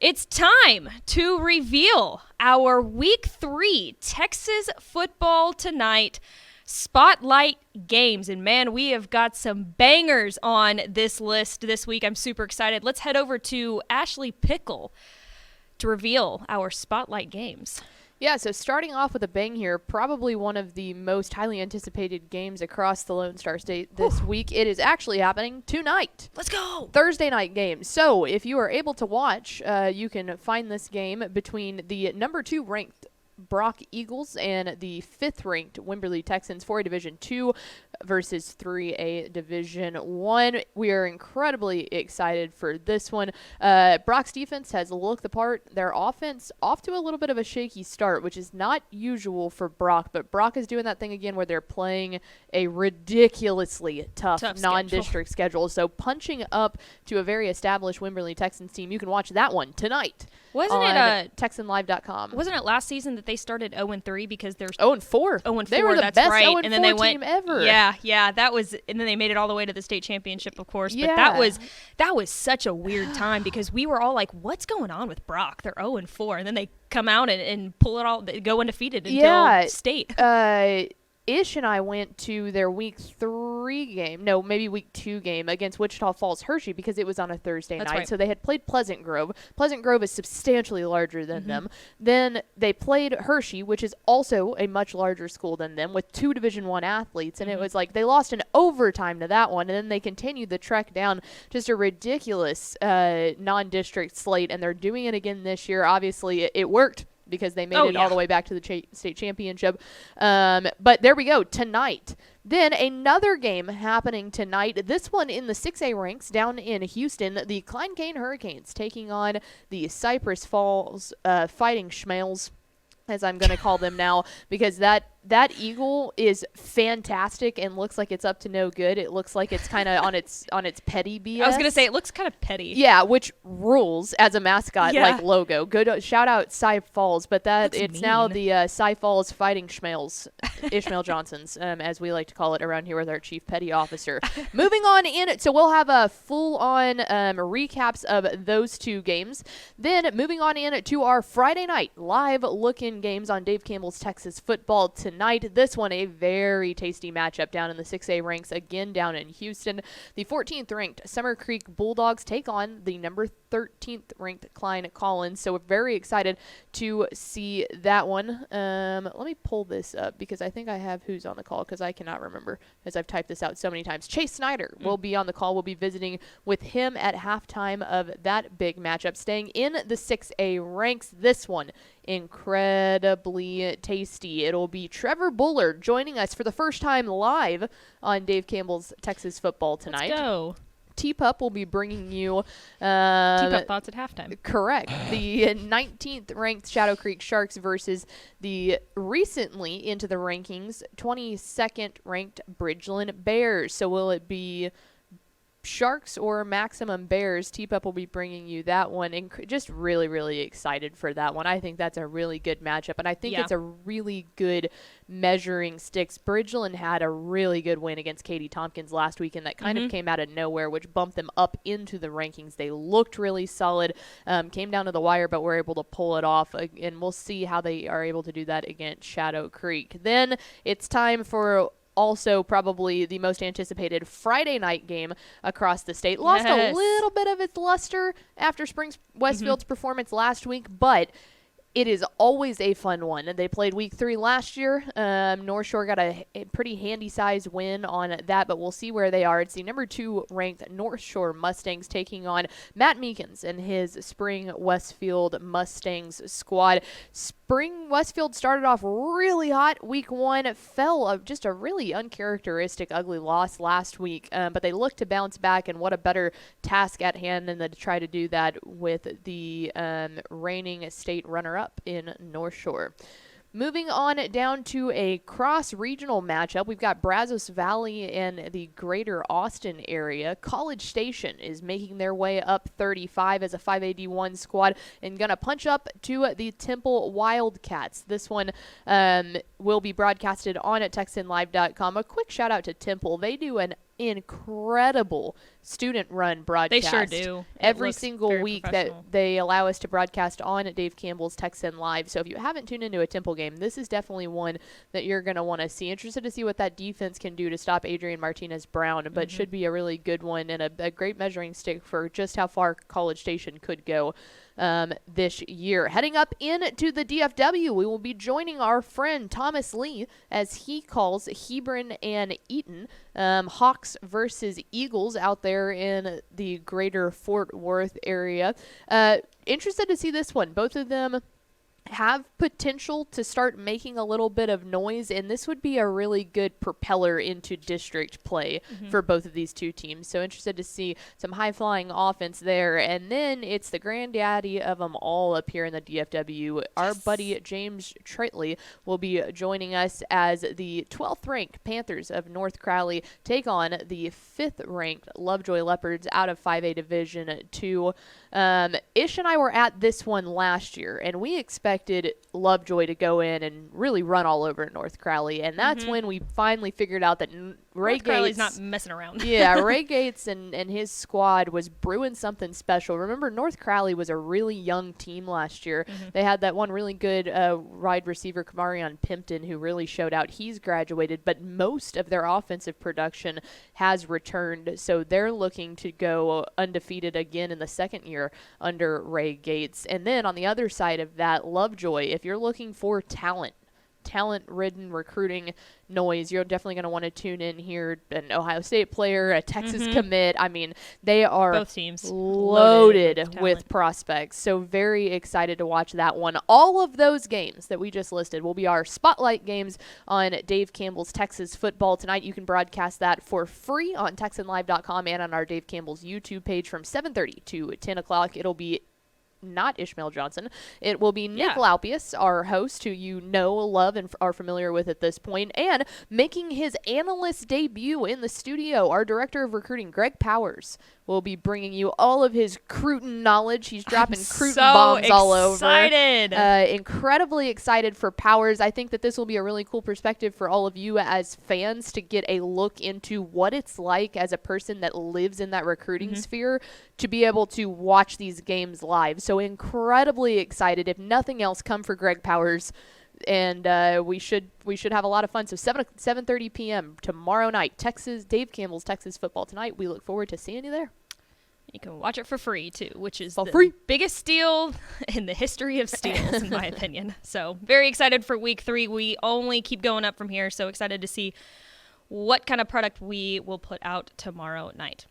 It's time to reveal our Week 3 Texas Football Tonight Spotlight games. And man, we have got some bangers on this list this week. I'm super excited. Let's head over to Ashley Pickle to reveal our Spotlight games. Yeah, so starting off with a bang here, probably one of the most highly anticipated games across the Lone Star State this week. It is actually happening tonight. Let's go! Thursday night game. So if you are able to watch, you can find this game between the number 2 ranked Brock Eagles and the 5th ranked Wimberley Texans for a Division II versus 3A Division I. We are incredibly excited for this one. Brock's defense has looked the part. Their offense off to a little bit of a shaky start, which is not usual for Brock, but Brock is doing that thing again where they're playing a ridiculously tough non-district schedule. So punching up to a very established Wimberley Texans team, you can watch that one tonight. Wasn't it TexanLive.com? Wasn't it last season that they started 0-3 because there's 0-4? 0-4. They were the that's best right. 0-4 and then they team ever. Yeah, that was, and then they made it all the way to the state championship, of course. But that was such a weird time because we were all like, "What's going on with Brock? They're 0-4," and then they come out and pull it all, they go undefeated until state. Ish and I went to their week 3 game, no, maybe week 2 game against Wichita Falls Hershey because it was on a Thursday night. Right. So they had played Pleasant Grove. Pleasant Grove is substantially larger than them. Then they played Hershey, which is also a much larger school than them, with 2 Division I athletes. And it was like they lost in overtime to that one, and then they continued the trek down, just a ridiculous non-district slate. And they're doing it again this year. Obviously, it worked, because they made it all the way back to the state championship. But there we go, tonight. Then another game happening tonight, this one in the 6A ranks down in Houston, the Klein Kane Hurricanes taking on the Cypress Falls Fighting Schmales, as I'm going to call them now, because that eagle is fantastic and looks like it's up to no good. It looks like it's kind of on its petty BS. I was going to say, it looks kind of petty. Yeah, which rules as a mascot like logo. Good shout out Cy Falls, but it's mean. Now the Cy Falls Fighting Schmales, Ishmael Johnsons, as we like to call it around here with our chief petty officer. Moving on in, so we'll have a full-on recaps of those 2 games. Then moving on in to our Friday night live look-in games on Dave Campbell's Texas Football tonight. This one a very tasty matchup down in the 6A ranks, again down in Houston. The 14th ranked Summer Creek Bulldogs take on the number 13th ranked Klein Collins. So we're very excited to see that one. Let me pull this up because I think I have who's on the call because I cannot remember as I've typed this out so many times. Chase Snyder will be on the call. We'll be visiting with him at halftime of that big matchup. Staying in the 6A ranks, this one incredibly tasty. It'll be Trevor Bullard joining us for the first time live on Dave Campbell's Texas Football Tonight. Let's go. T-Pup will be bringing you T-Pup thoughts at halftime. Correct. The 19th ranked Shadow Creek Sharks versus the recently into the rankings 22nd ranked Bridgeland Bears. So will it be Sharks or Maximum Bears? T-Pup will be bringing you that one, and just really, really excited for that one. I think that's a really good matchup, and I think it's a really good measuring sticks. Bridgeland had a really good win against Katy Tompkins last weekend that kind of came out of nowhere, which bumped them up into the rankings. They looked really solid, came down to the wire, but were able to pull it off, and we'll see how they are able to do that against Shadow Creek. Then it's time for also probably the most anticipated Friday night game across the state. Lost a little bit of its luster after Westfield's performance last week, but it is always a fun one. And they played week 3 last year. North Shore got a pretty handy-sized win on that, but we'll see where they are. It's the number 2 ranked North Shore Mustangs taking on Matt Meekins and his Spring Westfield Mustangs squad. Spring Westfield started off really hot. Week 1 fell of just a really uncharacteristic, ugly loss last week, but they look to bounce back, and what a better task at hand than to try to do that with the reigning state runner-up in North Shore. Moving on down to a cross-regional matchup, we've got Brazos Valley and the greater Austin area. College Station is making their way up 35 as a 5AD1 squad and going to punch up to the Temple Wildcats. This one will be broadcasted on at TexanLive.com. A quick shout-out to Temple. They do an incredible student-run broadcast. They sure do. Every single week that they allow us to broadcast on Dave Campbell's Texan Live. So if you haven't tuned into a Temple game, this is definitely one that you're going to want to see. Interested to see what that defense can do to stop Adrian Martinez-Brown, but should be a really good one and a great measuring stick for just how far College Station could go this year. Heading up into the DFW, we will be joining our friend Thomas Lee as he calls Hebron and Eaton, Hawks versus Eagles out there in the greater Fort Worth area. Interested to see this one. Both of them have potential to start making a little bit of noise, and this would be a really good propeller into district play for both of these two teams. So interested to see some high-flying offense there. And then it's the granddaddy of them all up here in the DFW. Our buddy James Traitley will be joining us as the 12th-ranked Panthers of North Crowley take on the 5th-ranked Lovejoy Leopards out of 5A Division II. Ish and I were at this one last year, and we expected Lovejoy to go in and really run all over North Crowley, and that's when we finally figured out that Ray North Crowley's Gates, not messing around. yeah, Ray Gates and his squad was brewing something special. Remember, North Crowley was a really young team last year. They had that one really good wide receiver, Kamarion Pimpton, who really showed out. He's graduated, but most of their offensive production has returned, so they're looking to go undefeated again in the second year under Ray Gates. And then on the other side of that, Lovejoy, if you're looking for talent-ridden recruiting noise, you're definitely going to want to tune in here. An Ohio State player, a Texas commit. I mean, they are both teams loaded with prospects. So very excited to watch that one. All of those games that we just listed will be our spotlight games on Dave Campbell's Texas Football Tonight. You can broadcast that for free on TexanLive.com and on our Dave Campbell's YouTube page from 7:30 to 10 o'clock. It'll be not Ishmael Johnson. It will be Nick Laupius, our host, who you know, love, and are familiar with at this point, and making his analyst debut in the studio, our director of recruiting, Greg Powers, will be bringing you all of his Cruton knowledge. He's dropping Cruton bombs all over. Incredibly excited for Powers. I think that this will be a really cool perspective for all of you as fans to get a look into what it's like as a person that lives in that recruiting sphere to be able to watch these games live. So incredibly excited. If nothing else, come for Greg Powers. And we should have a lot of fun. So 7:30 p.m. tomorrow night, Dave Campbell's Texas Football Tonight. We look forward to seeing you there. You can watch it for free, too, which is free. Biggest steal in the history of steals, in my opinion. So very excited for week 3. We only keep going up from here, so excited to see what kind of product we will put out tomorrow night.